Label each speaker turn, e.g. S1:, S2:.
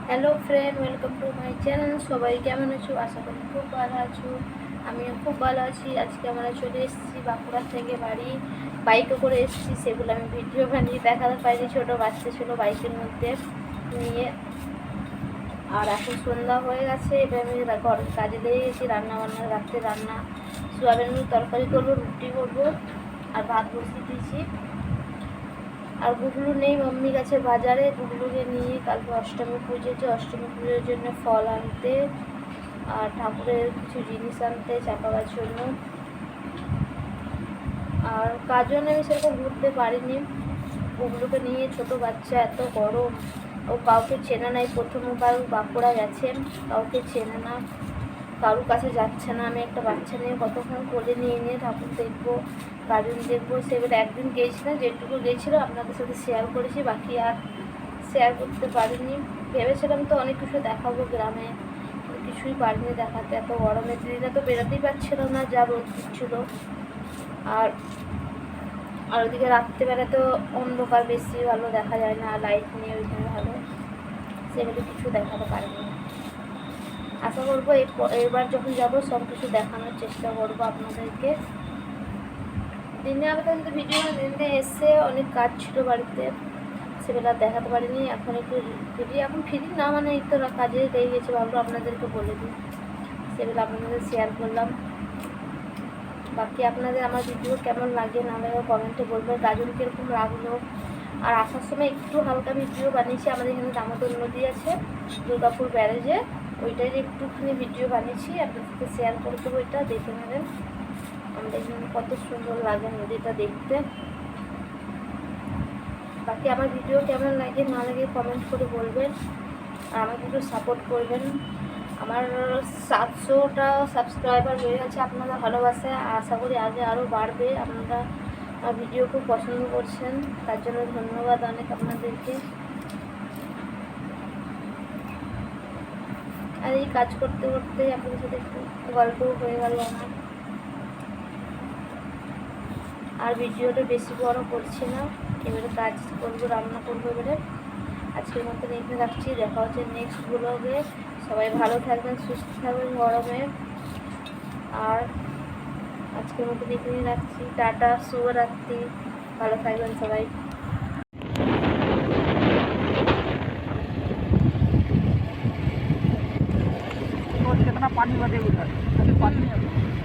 S1: Hello friend, welcome to my channel. সবাই কেমন আছো? আশা করি খুব ভালো আছো। আমিও খুব ভালো আছি। আজকে আমরা চলে এসেছি বাঁকুড়া থেকে বাড়ি। বাইকে করে এসেছি, সেগুলো আমি ভিডিও বানিয়ে দেখাতে পারিনি। ছোটো বাচ্চা ছিল বাইকের মধ্যে নিয়ে। আর এখন সন্ধ্যা হয়ে গেছে, এবার আমি ঘরের কাজে লেগে গেছি। রাত্রে রান্না সোয়াবিনের তরকারি করবো, রুটি করবো আর ভাত বসিয়ে দিয়েছি। আর গুগলু নেই, মাম্মি গেছে বাজারে। গুগলুকে নিয়ে কালকে অষ্টমী পুজোতে, অষ্টমী পুজোর জন্য ফল আনতে আর ঠাকুরের কিছু জিনিস আনতে চাপাবার জন্য। আর কাজও আমি সেরকম ঘুরতে পারিনি। গুগলুকে নিয়ে, ছোট বাচ্চা, এত গরম, ও কাউকে চেনে নাই। প্রথমবার বাঁকুড়া গেছে, কাউকে চেনে না, কারুর কাছে যাচ্ছে না। আমি একটা বাচ্চা নিয়ে কতক্ষণ কোলে নিয়ে নিয়ে ঠাকুর দেখবো, গার্ডেন দেখবো। সেগুলো একদিন গিয়েছিলাম, যেটুকু গিয়েছিলো আপনাদের সাথে শেয়ার করেছি, বাকি আর শেয়ার করতে পারিনি। ভেবেছিলাম তো অনেক কিছু দেখাবো গ্রামে, কিছুই পারিনি দেখাতে। এত গরমের দিনে তো বেরোতেই পারছিল না, যা রোদ দিচ্ছিলো। আর আর ওদিকে রাত্রেবেলা তো অন্ধকার, বেশি ভালো দেখা যায় না, লাইট নিয়ে ওইখানে ভালো, সেগুলো কিছু দেখাতে পারিনি। আশা করবো এবার যখন যাবো সব কিছু দেখানোর চেষ্টা করবো আপনাদেরকে। দিনে আমাদের ভিডিও দিনে এসে অনেক কাজ ছিল বাড়িতে, সেগুলো দেখাতে পারিনি। এখন একটু ফ্রি, এখন ফ্রি না মানে এই তো কাজে লেগে গেছে, ভাবলো আপনাদেরকে বলে দিই, সেগুলো আপনাদের শেয়ার করলাম। বাকি আপনাদের আমার ভিডিও কেমন লাগে না লাগে কমেন্টে বলবেন, গাজন কীরকম লাগলো। আর আসার সময় একটু হালকা ভিডিও বানিয়েছি, আমাদের এখানে দামোদর নদী আছে দুর্গাপুর ব্যারেজে, ওইটাই একটুখানি ভিডিও বানিয়েছি, আপনাদেরকে শেয়ার করে দেবো। ওইটা দেখে নেবেন, আমাদের এখানে কত সুন্দর লাগে নদীটা দেখতে। বাকি আমার ভিডিও কেমন লাগে না লাগে কমেন্ট করে বলবেন, আর আমাকে একটু সাপোর্ট করবেন। আমার 700টা সাবস্ক্রাইবার হয়ে গেছে আপনারা ভালোবাসায়, আশা করি আগে আরও বাড়বে। আপনারা আমার ভিডিও খুব পছন্দ করছেন, তার জন্য ধন্যবাদ অনেক আপনাদেরকে। আর এই কাজ করতে করতে আপনাদের সাথে একটু গল্পও হয়ে গেল আমার। আর ভিডিওটা বেশি বড় করছি না, এবারে কাজ করবো, রান্না করবো এবারে। আজকের মতন এখানে রাখছি, দেখা হচ্ছে নেক্সট ব্লগে। সবাই ভালো থাকবেন, সুস্থ থাকবেন গরমে। আর আজকের মতন এখানে রাখছি, টাটা, শুভরাত্রি, ভালো থাকবেন সবাই।
S2: कितना पानी बदे उधर, अभी पानी नहीं है।